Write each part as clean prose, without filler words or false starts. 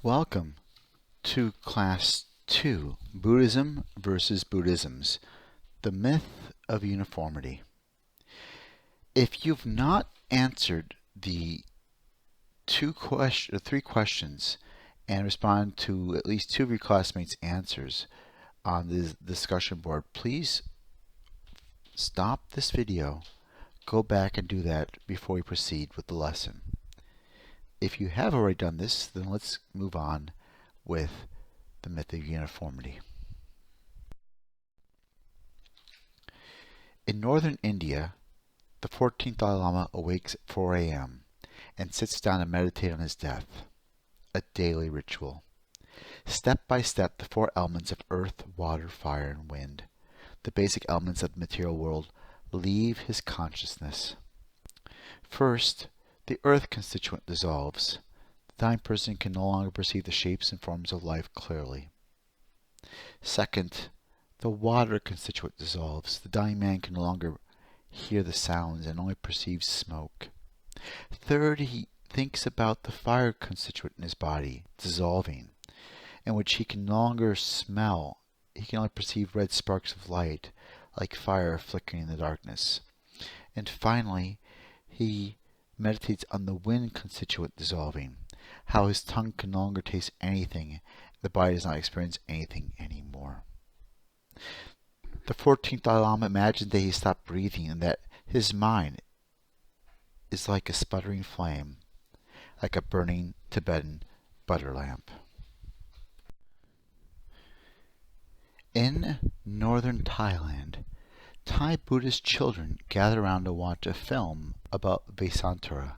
Welcome to Class 2, Buddhism versus Buddhisms, the Myth of Uniformity. If you've not answered the three questions and respond to at least two of your classmates' answers on the discussion board, please stop this video, go back and do that before we proceed with the lesson. If you have already done this, then let's move on with the myth of uniformity. In northern India, the 14th Dalai Lama awakes at 4 a.m. and sits down to meditate on his death, a daily ritual. Step by step, the four elements of earth, water, fire, and wind, the basic elements of the material world, leave his consciousness. First, the earth constituent dissolves. The dying person can no longer perceive the shapes and forms of life clearly. Second, the water constituent dissolves. The dying man can no longer hear the sounds and only perceives smoke. Third, he thinks about the fire constituent in his body dissolving, in which he can no longer smell. He can only perceive red sparks of light, like fire flickering in the darkness. And finally, he meditates on the wind constituent dissolving, how his tongue can no longer taste anything, the body does not experience anything anymore. The 14th Dalai Lama imagined that he stopped breathing and that his mind is like a sputtering flame, like a burning Tibetan butter lamp. In northern Thailand, Thai Buddhist children gather around to watch a film about Vesantara,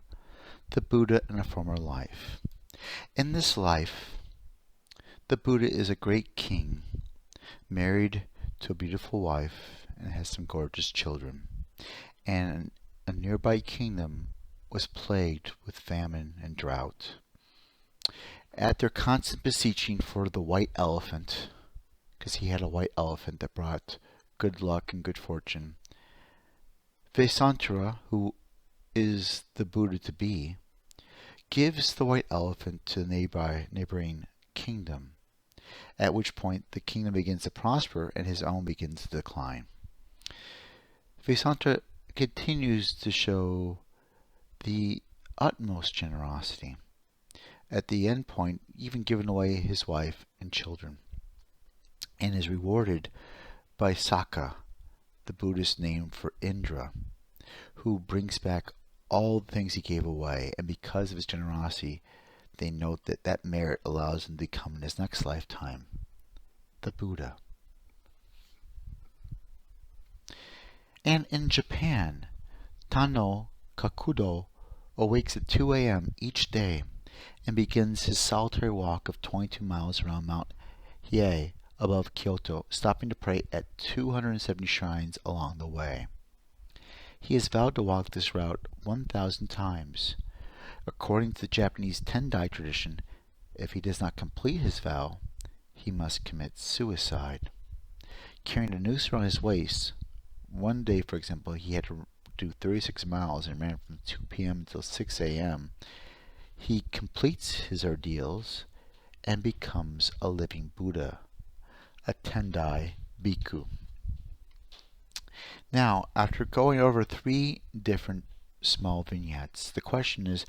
the Buddha in a former life. In this life, the Buddha is a great king, married to a beautiful wife, and has some gorgeous children. And a nearby kingdom was plagued with famine and drought. At their constant beseeching for the white elephant, because he had a white elephant that brought good luck and good fortune, Vesantara, who is the Buddha to be, gives the white elephant to the neighboring kingdom, at which point the kingdom begins to prosper and his own begins to decline. Vesantara continues to show the utmost generosity, at the end point even giving away his wife and children, and is rewarded by Sakka, the Buddhist name for Indra, who brings back all the things he gave away, and because of his generosity, they note that that merit allows him to become in his next lifetime the Buddha. And in Japan, Tano Kakudo awakes at 2 a.m. each day and begins his solitary walk of 22 miles around Mount Hiei above Kyoto, stopping to pray at 270 shrines along the way. He has vowed to walk this route 1,000 times. According to the Japanese Tendai tradition, if he does not complete his vow, he must commit suicide. Carrying a noose around his waist, one day, for example, he had to do 36 miles and ran from 2 p.m. until 6 a.m. He completes his ordeals and becomes a living Buddha, a Tendai Bhikkhu. Now, after going over 3 different small vignettes, the question is,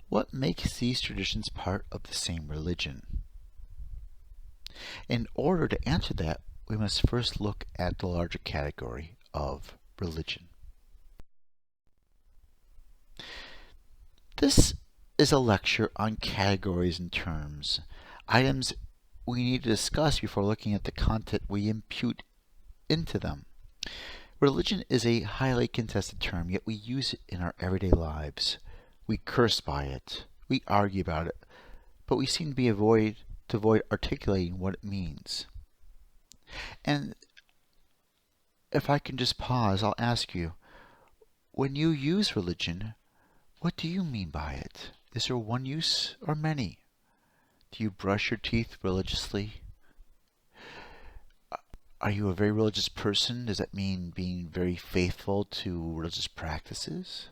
what makes these traditions part of the same religion? In order to answer that, we must first look at the larger category of religion. This is a lecture on categories and terms, items we need to discuss before looking at the content we impute into them. Religion is a highly contested term, yet we use it in our everyday lives. We curse by it, we argue about it, but we seem to avoid articulating what it means. And if I can just pause, I'll ask you, when you use religion, what do you mean by it? Is there one use or many? Do you brush your teeth religiously? Are you a very religious person? Does that mean being very faithful to religious practices?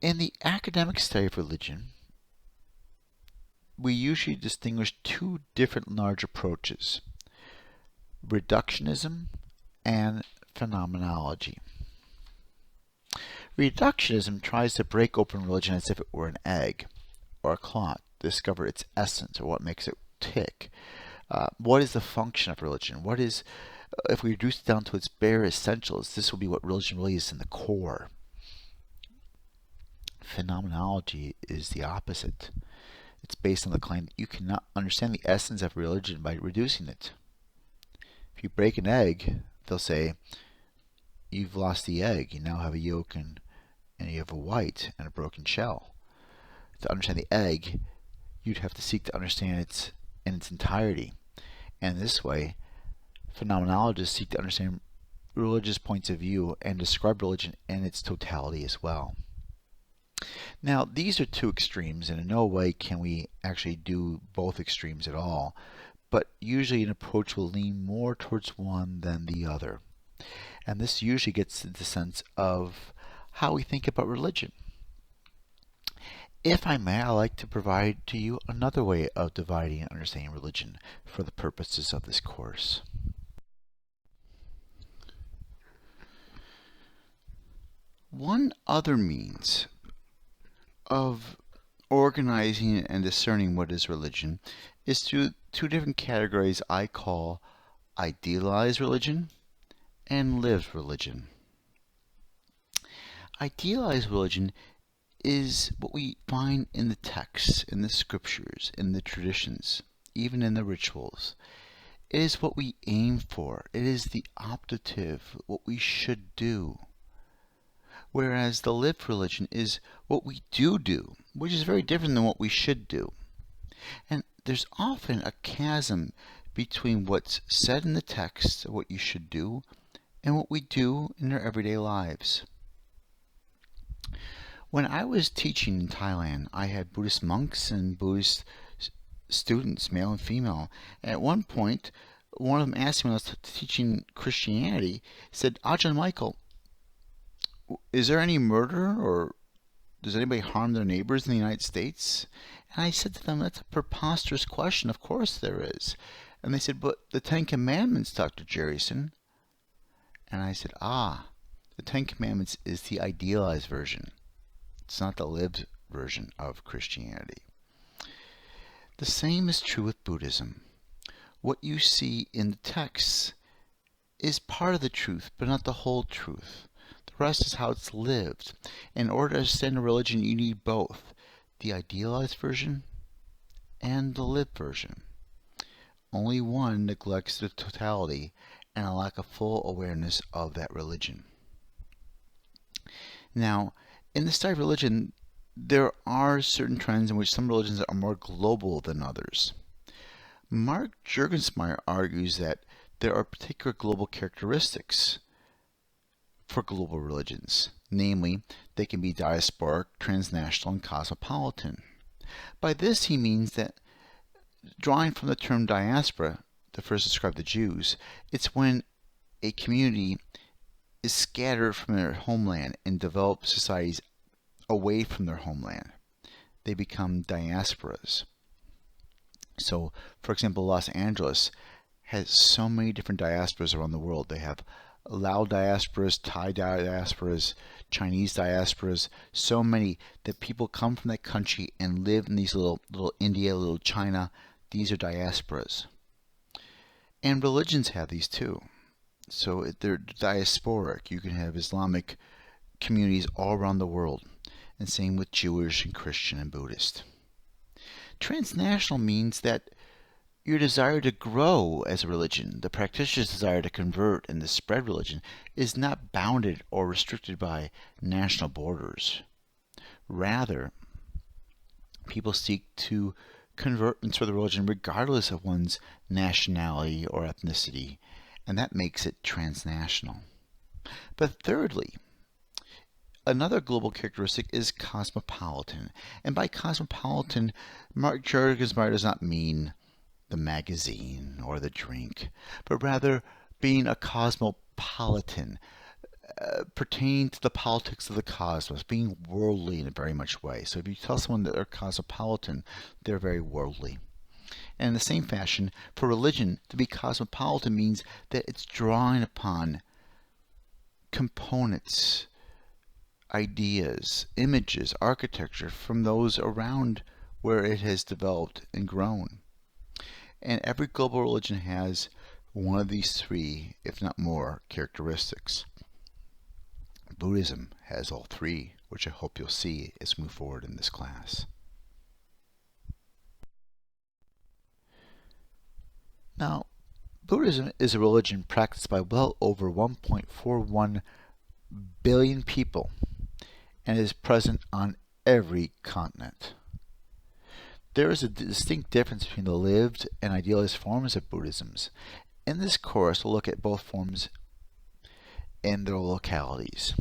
In the academic study of religion, we usually distinguish two different large approaches: reductionism and phenomenology. Reductionism tries to break open religion as if it were an egg or a clot, discover its essence or what makes it tick. What is the function of religion? What is, if we reduce it down to its bare essentials, this will be what religion really is in the core. Phenomenology is the opposite. It's based on the claim that you cannot understand the essence of religion by reducing it. If you break an egg, they'll say, you've lost the egg. You now have a yolk and you have a white and a broken shell. To understand the egg, you'd have to seek to understand it in its entirety. And this way, phenomenologists seek to understand religious points of view and describe religion in its totality as well. Now, these are two extremes, and in no way can we actually do both extremes at all, but usually an approach will lean more towards one than the other. And this usually gets to the sense of how we think about religion. If I may, I'd like to provide to you another way of dividing and understanding religion for the purposes of this course. One other means of organizing and discerning what is religion is through two different categories I call idealized religion and lived religion. Idealized religion is what we find in the texts, in the scriptures, in the traditions, even in the rituals. It is what we aim for. It is the optative, what we should do. Whereas the lived religion is what we do, which is very different than what we should do. And there's often a chasm between what's said in the text, what you should do, and what we do in our everyday lives. When I was teaching in Thailand, I had Buddhist monks and Buddhist students, male and female. And at one point, one of them asked me when I was teaching Christianity, said, Ajahn Michael, is there any murder or does anybody harm their neighbors in the United States? And I said to them, that's a preposterous question. Of course there is. And they said, but the Ten Commandments, Dr. Jerryson. And I said, the Ten Commandments is the idealized version. It's not the lived version of Christianity. The same is true with Buddhism. What you see in the texts is part of the truth, but not the whole truth. The rest is how it's lived. In order to understand a religion, you need both the idealized version and the lived version. Only one neglects the totality and a lack of full awareness of that religion. Now, in the study of religion, there are certain trends in which some religions are more global than others. Mark Juergensmeyer argues that there are particular global characteristics for global religions. Namely, they can be diasporic, transnational, and cosmopolitan. By this he means that, drawing from the term diaspora to first describe the Jews, it's when a community is scattered from their homeland and developed societies away from their homeland. They become diasporas. So, for example, Los Angeles has so many different diasporas around the world. They have Lao diasporas, Thai diasporas, Chinese diasporas, so many that people come from that country and live in these little India, little China. These are diasporas. And religions have these too. So they're diasporic. You can have Islamic communities all around the world. And same with Jewish and Christian and Buddhist. Transnational means that your desire to grow as a religion, the practitioner's desire to convert and to spread religion, is not bounded or restricted by national borders. Rather, people seek to convert and spread the religion regardless of one's nationality or ethnicity, and that makes it transnational. But thirdly, another global characteristic is cosmopolitan. And by cosmopolitan, Mark Juergensmeyer does not mean the magazine or the drink, but rather being a cosmopolitan, pertain to the politics of the cosmos, being worldly in a very much way. So if you tell someone that they're cosmopolitan, they're very worldly. And in the same fashion, for religion, to be cosmopolitan means that it's drawing upon components, ideas, images, architecture from those around where it has developed and grown. And every global religion has one of these three, if not more, characteristics. Buddhism has all three, which I hope you'll see as we move forward in this class. Now, Buddhism is a religion practiced by well over 1.41 billion people and is present on every continent. There is a distinct difference between the lived and idealized forms of Buddhism. In this course, we'll look at both forms and their localities.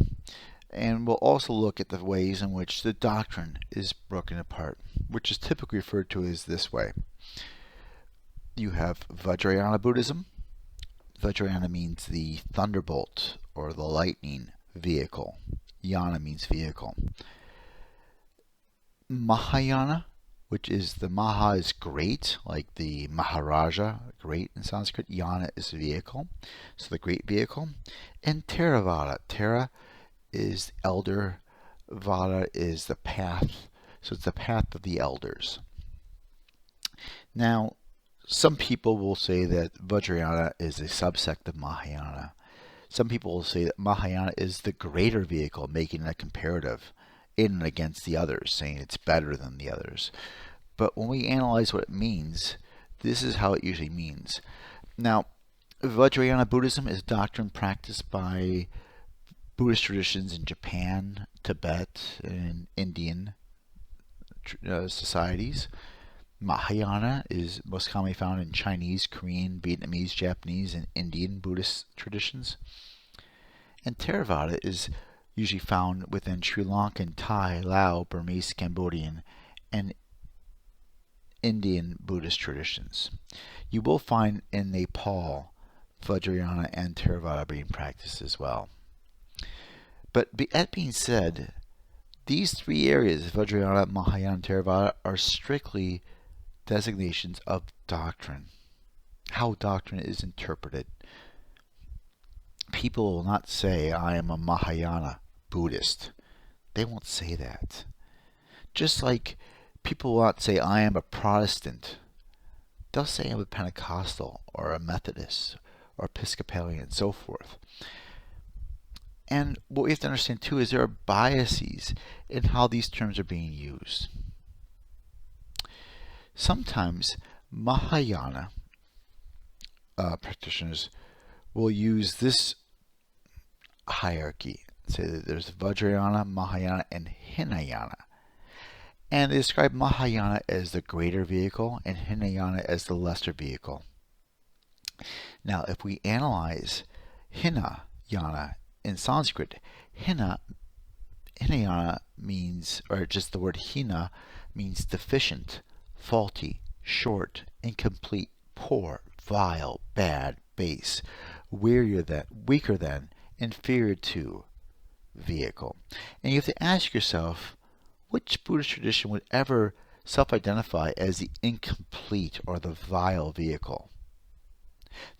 And we'll also look at the ways in which the doctrine is broken apart, which is typically referred to as this way. You have Vajrayana Buddhism. Vajrayana means the thunderbolt or the lightning vehicle. Yana means vehicle. Mahayana, which is the Maha is great, like the Maharaja, great in Sanskrit. Yana is vehicle, so the great vehicle. And Theravada. Thera is elder, Vada is the path, so it's the path of the elders. Now, some people will say that Vajrayana is a subsect of Mahayana. Some people will say that Mahayana is the greater vehicle, making it a comparative in and against the others, saying it's better than the others. But when we analyze what it means, this is how it usually means. Now, Vajrayana Buddhism is a doctrine practiced by Buddhist traditions in Japan, Tibet, and Indian societies. Mahayana is most commonly found in Chinese, Korean, Vietnamese, Japanese, and Indian Buddhist traditions. And Theravada is usually found within Sri Lankan, Thai, Lao, Burmese, Cambodian, and Indian Buddhist traditions. You will find in Nepal Vajrayana and Theravada being practiced as well. But that being said, these three areas, Vajrayana, Mahayana, and Theravada, are strictly designations of doctrine, how doctrine is interpreted. People will not say, I am a Mahayana Buddhist. They won't say that. Just like people will not say, I am a Protestant. They'll say I'm a Pentecostal or a Methodist or Episcopalian and so forth. And what we have to understand too is there are biases in how these terms are being used. Sometimes Mahayana practitioners will use this hierarchy. Say that there's Vajrayana, Mahayana, and Hinayana. And they describe Mahayana as the greater vehicle and Hinayana as the lesser vehicle. Now, if we analyze Hinayana in Sanskrit, Hinayana means, or just the word Hina means deficient, faulty, short, incomplete, poor, vile, bad, base, weaker than, inferior to vehicle. And you have to ask yourself, which Buddhist tradition would ever self-identify as the incomplete or the vile vehicle?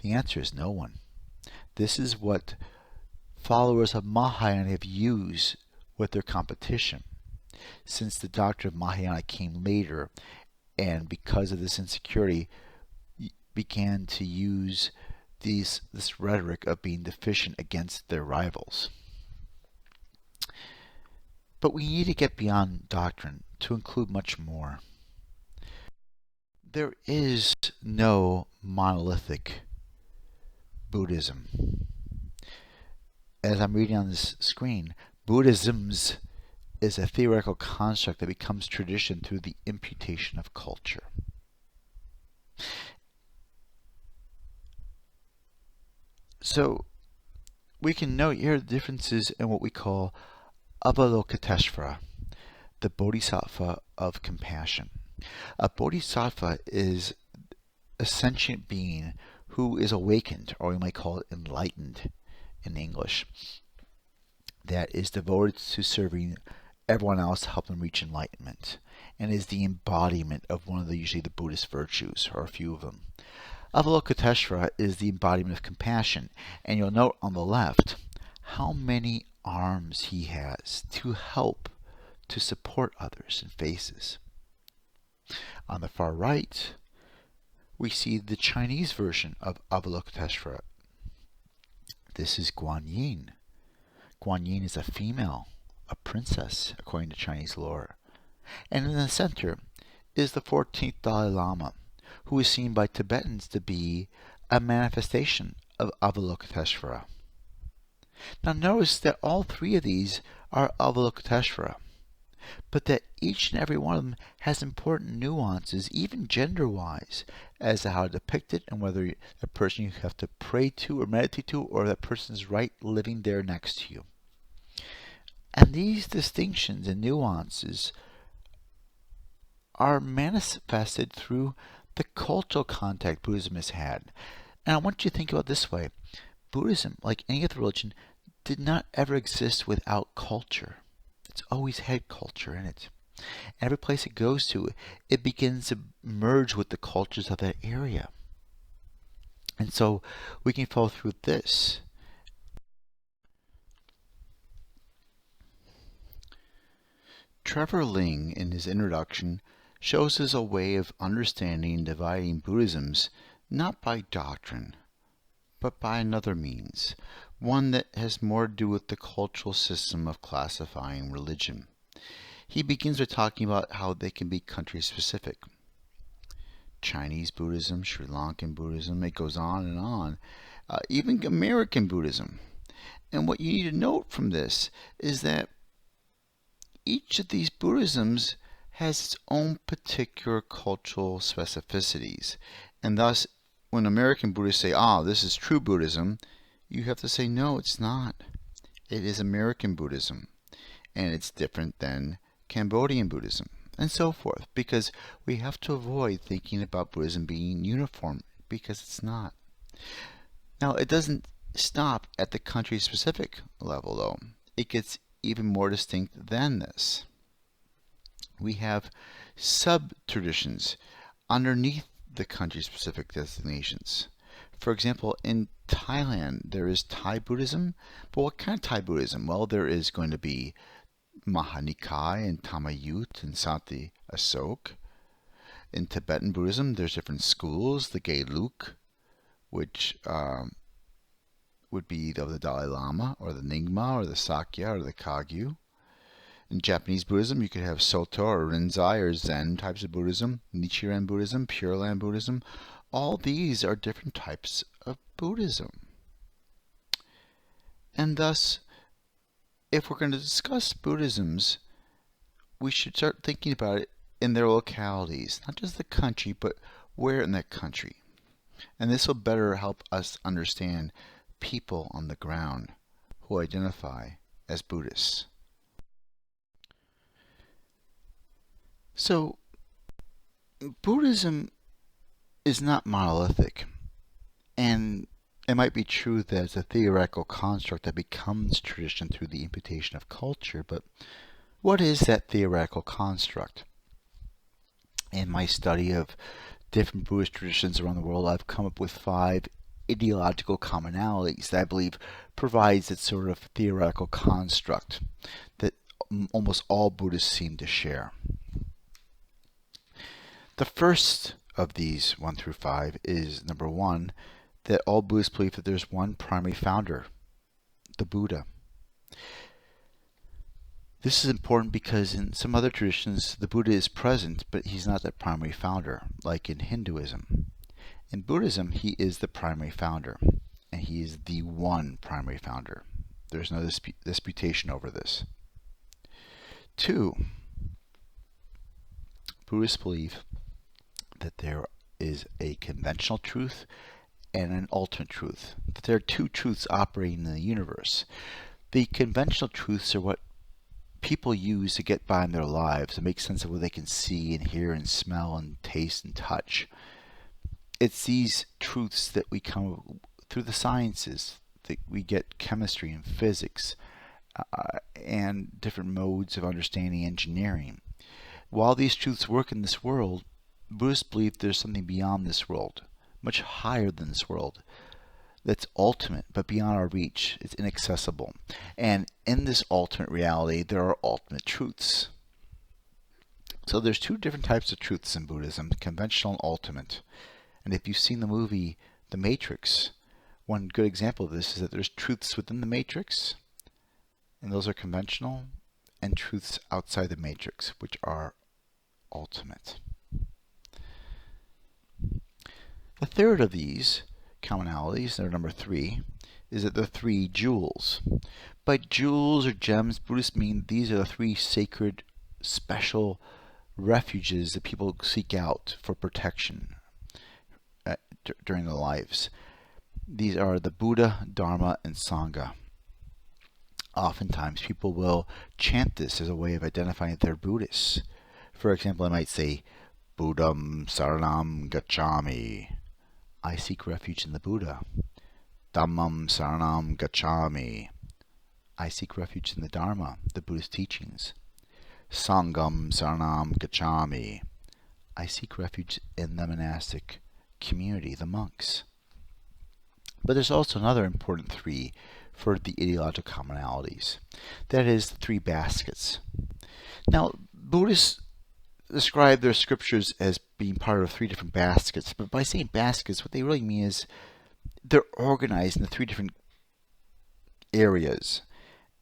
The answer is no one. This is what followers of Mahayana have used with their competition. Since the doctrine of Mahayana came later, and because of this insecurity, began to use this rhetoric of being deficient against their rivals. But we need to get beyond doctrine to include much more. There is no monolithic Buddhism. As I'm reading on this screen, Buddhisms is a theoretical construct that becomes tradition through the imputation of culture. So we can note here the differences in what we call Avalokiteshvara, the Bodhisattva of compassion. A Bodhisattva is a sentient being who is awakened, or we might call it enlightened in English. that is devoted to serving everyone else to help them reach enlightenment, and is the embodiment of one of usually the Buddhist virtues, or a few of them. Avalokiteshvara is the embodiment of compassion, and you'll note on the left how many arms he has to help, to support others and faces. On the far right, we see the Chinese version of Avalokiteshvara. This is Guan Yin. Guan Yin is a female, a princess, according to Chinese lore. And in the center is the 14th Dalai Lama, who is seen by Tibetans to be a manifestation of Avalokiteshvara. Now notice that all three of these are Avalokiteshvara, but that each and every one of them has important nuances, even gender-wise, as to how to depict it and whether the person you have to pray to or meditate to, or that person's right living there next to you. And these distinctions and nuances are manifested through the cultural contact Buddhism has had. And I want you to think about it this way. Buddhism, like any other religion, did not ever exist without culture. It's always had culture in it. Every place it goes to, it begins to merge with the cultures of that area. And so we can follow through this. Trevor Ling, in his introduction, shows us a way of understanding and dividing Buddhisms not by doctrine, but by another means, one that has more to do with the cultural system of classifying religion. He begins by talking about how they can be country-specific. Chinese Buddhism, Sri Lankan Buddhism, it goes on and on. Even American Buddhism. And what you need to note from this is that each of these Buddhisms has its own particular cultural specificities. And thus, when American Buddhists say, this is true Buddhism, you have to say, no, it's not. It is American Buddhism. And it's different than Cambodian Buddhism, and so forth, because we have to avoid thinking about Buddhism being uniform, because it's not. Now, it doesn't stop at the country-specific level, though. It gets even more distinct than this. We have sub-traditions underneath the country-specific designations. For example, in Thailand, there is Thai Buddhism, but what kind of Thai Buddhism? Well, there is going to be Mahanikai and Tamayut and Sati Asok. In Tibetan Buddhism, there's different schools, the Geluk, which would be of the Dalai Lama, or the Nyingma, or the Sakya, or the Kagyu. In Japanese Buddhism, you could have Soto or Rinzai or Zen types of Buddhism, Nichiren Buddhism, Pure Land Buddhism. All these are different types of Buddhism. And thus, if we're going to discuss Buddhisms, we should start thinking about it in their localities, not just the country, but where in that country. And this will better help us understand people on the ground who identify as Buddhists. So, Buddhism is not monolithic, and it might be true that it's a theoretical construct that becomes tradition through the imputation of culture, but what is that theoretical construct? In my study of different Buddhist traditions around the world, I've come up with 5 ideological commonalities that I believe provides that sort of theoretical construct that almost all Buddhists seem to share. The first of these 1 through 5 is, number 1, that all Buddhists believe that there's one primary founder, the Buddha. This is important because in some other traditions, the Buddha is present, but he's not the primary founder, like in Hinduism. In Buddhism, he is the primary founder, and he is the one primary founder. There's no disputation over this. 2, Buddhists believe that there is a conventional truth and an ultimate truth. That there are 2 truths operating in the universe. The conventional truths are what people use to get by in their lives, to make sense of what they can see and hear and smell and taste and touch. It's these truths that we come through the sciences, that we get chemistry and physics, and different modes of understanding engineering. While these truths work in this world, Buddhists believe there's something beyond this world, much higher than this world, that's ultimate but beyond our reach. It's inaccessible. And in this ultimate reality, there are ultimate truths. So there's two different types of truths in Buddhism, conventional and ultimate. And if you've seen the movie The Matrix, one good example of this is that there's truths within the Matrix, and those are conventional, and truths outside the Matrix, which are ultimate. The third of these commonalities, they're number 3, is that the 3 jewels. By jewels or gems, Buddhists mean these are the 3 sacred, special refuges that people seek out for protection during their lives. These are the Buddha, Dharma, and Sangha. Oftentimes people will chant this as a way of identifying that they're Buddhists. For example, I might say, Buddham Saranam Gacchami. I seek refuge in the Buddha. Dhammam Saranam Gacchami. I seek refuge in the Dharma, the Buddhist teachings. Sangham Saranam Gacchami. I seek refuge in the monastic community, the monks. But there's also another important 3 for the ideological commonalities. That is the 3 baskets. Now, Buddhists describe their scriptures as being part of 3 different baskets, but by saying baskets, what they really mean is they're organized into 3 different areas,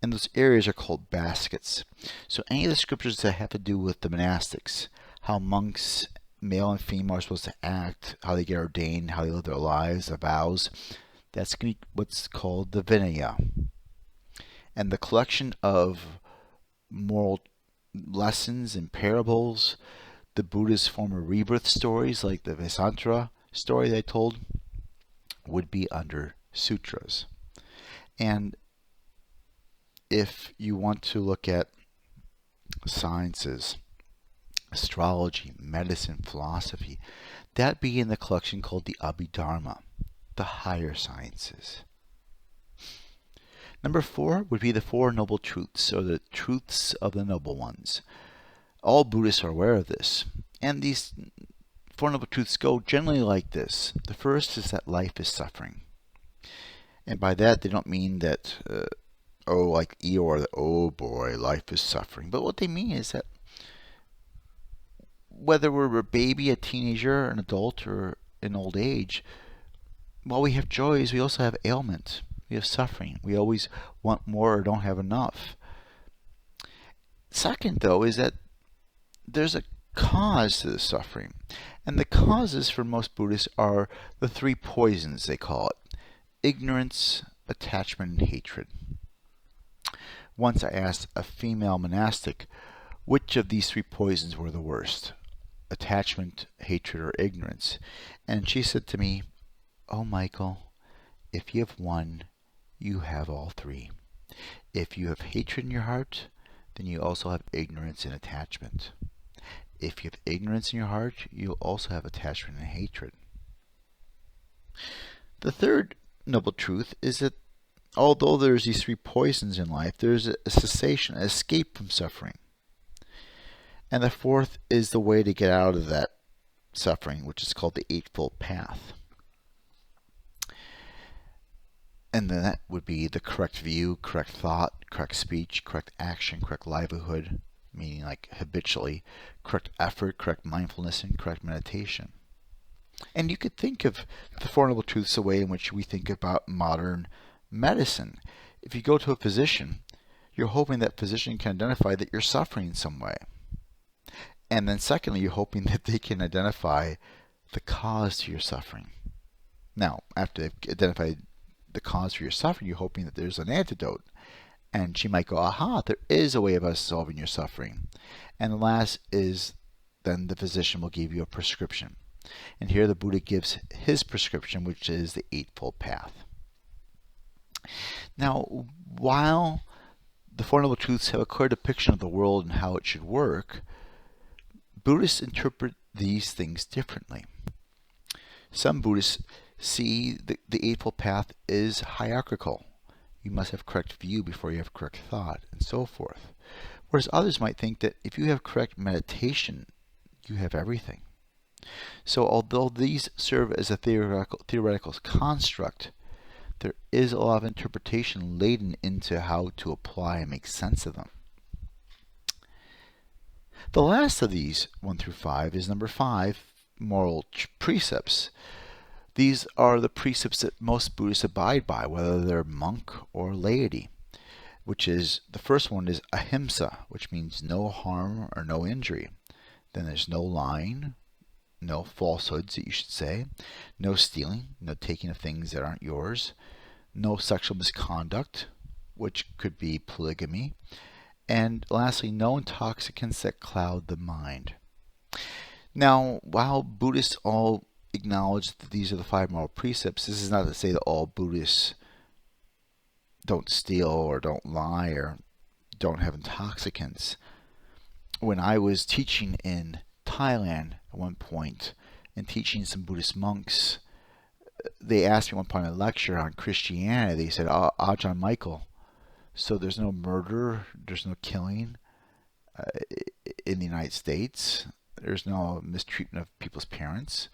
and those areas are called baskets. So any of the scriptures that have to do with the monastics, how monks, male and female, are supposed to act, how they get ordained, how they live their lives, the vows, that's going to be what's called the Vinaya. And the collection of moral lessons and parables, the Buddha's former rebirth stories, like the Vesantara story that I told, would be under sutras. And if you want to look at sciences, astrology, medicine, philosophy, that'd be in the collection called the Abhidharma, the higher sciences. Number 4 would be the 4 Noble Truths, or the truths of the Noble Ones. All Buddhists are aware of this. And these 4 Noble Truths go generally like this. The first is that life is suffering. And by that, they don't mean that, like Eeyore, that, oh boy, life is suffering. But what they mean is that whether we're a baby, a teenager, an adult, or in old age, while we have joys, we also have ailment. We have suffering. We always want more or don't have enough. Second, though, is that there's a cause to the suffering. And the causes for most Buddhists are the 3 poisons, they call it: ignorance, attachment, and hatred. Once I asked a female monastic which of these 3 poisons were the worst: attachment, hatred, or ignorance. And she said to me, "Oh, Michael, if you have one, you have all 3. If you have hatred in your heart, then you also have ignorance and attachment. If you have ignorance in your heart, you'll also have attachment and hatred." The third noble truth is that although there's these 3 poisons in life, there's a cessation, an escape from suffering. And the fourth is the way to get out of that suffering, which is called the Eightfold Path. And then that would be the correct view, correct thought, correct speech, correct action, correct livelihood, meaning like habitually, correct effort, correct mindfulness, and correct meditation. And you could think of the 4 Noble Truths the way in which we think about modern medicine. If you go to a physician, you're hoping that physician can identify that you're suffering in some way. And then secondly, you're hoping that they can identify the cause to your suffering. Now, after they've identified the cause for your suffering, you're hoping that there's an antidote. And she might go, aha, there is a way of us solving your suffering. And the last is then the physician will give you a prescription. And here the Buddha gives his prescription, which is the Eightfold Path. Now, while the 4 Noble Truths have a clear depiction of the world and how it should work, Buddhists interpret these things differently. Some Buddhists see the Eightfold Path is hierarchical, you must have correct view before you have correct thought, and so forth. Whereas others might think that if you have correct meditation, you have everything. So although these serve as a theoretical construct, there is a lot of interpretation laden into how to apply and make sense of them. The last of these, 1 through 5, is number 5, moral precepts. These are the precepts that most Buddhists abide by, whether they're monk or laity, which is, the first one is ahimsa, which means no harm or no injury. Then there's no lying, no falsehoods that you should say, no stealing, no taking of things that aren't yours, no sexual misconduct, which could be polygamy, and lastly, no intoxicants that cloud the mind. Now, while Buddhists all acknowledge that these are the 5 moral precepts, this is not to say that all Buddhists don't steal or don't lie or don't have intoxicants. When I was teaching in Thailand at one point and teaching some Buddhist monks, they asked me one point in a lecture on Christianity. They said, Ajahn Michael, so there's no murder, there's no killing in the United States, there's no mistreatment of people's parents.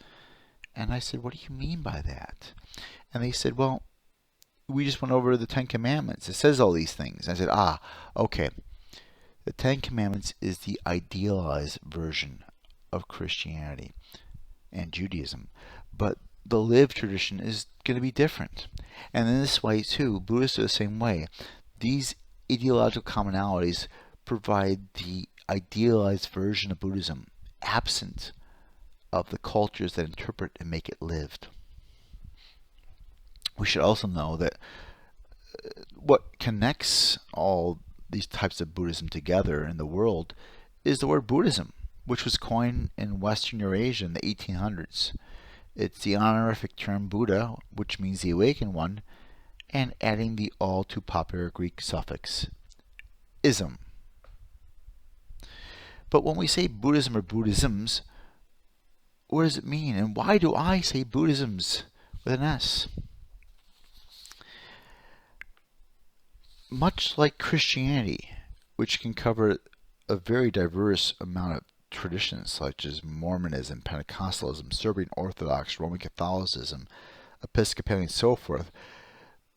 And I said, what do you mean by that? And they said, well, we just went over the 10 Commandments. It says all these things. I said, okay. The 10 Commandments is the idealized version of Christianity and Judaism. But the lived tradition is going to be different. And in this way, too, Buddhists are the same way. These ideological commonalities provide the idealized version of Buddhism, absent of the cultures that interpret and make it lived. We should also know that what connects all these types of Buddhism together in the world is the word Buddhism, which was coined in Western Eurasia in the 1800s. It's the honorific term Buddha, which means the awakened one, and adding the all too popular Greek suffix ism. But when we say Buddhism or Buddhisms, what does it mean? And why do I say Buddhisms with an S? Much like Christianity, which can cover a very diverse amount of traditions such as Mormonism, Pentecostalism, Serbian Orthodox, Roman Catholicism, Episcopalian, and so forth,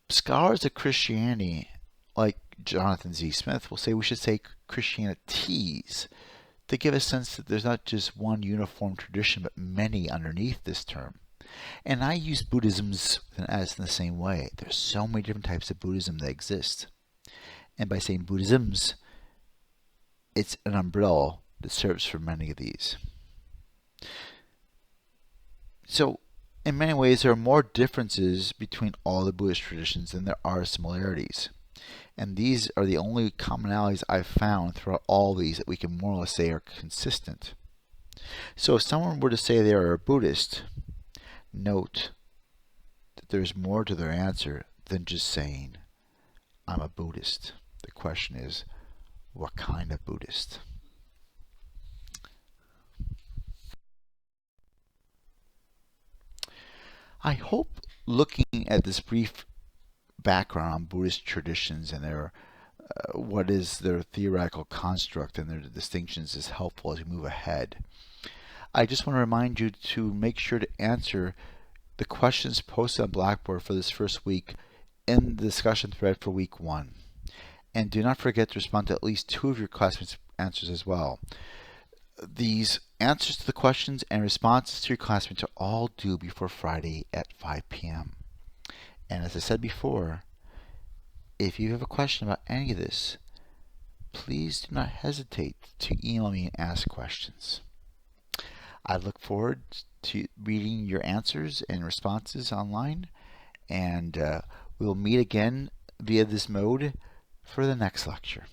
scholars of Christianity, like Jonathan Z. Smith, will say we should say Christianities to give a sense that there's not just one uniform tradition, but many underneath this term. And I use Buddhisms with an S in the same way. There's so many different types of Buddhism that exist. And by saying Buddhisms, it's an umbrella that serves for many of these. So, in many ways, there are more differences between all the Buddhist traditions than there are similarities. And these are the only commonalities I've found throughout all these that we can more or less say are consistent. So if someone were to say they are a Buddhist, note that there's more to their answer than just saying, I'm a Buddhist. The question is, what kind of Buddhist? I hope looking at this brief background on Buddhist traditions and their what is their theoretical construct and their distinctions is helpful as we move ahead. I just want to remind you to make sure to answer the questions posted on Blackboard for this first week in the discussion thread for week 1. And do not forget to respond to at least 2 of your classmates' answers as well. These answers to the questions and responses to your classmates are all due before Friday at 5 p.m. And as I said before, if you have a question about any of this, please do not hesitate to email me and ask questions. I look forward to reading your answers and responses online, and we'll meet again via this mode for the next lecture.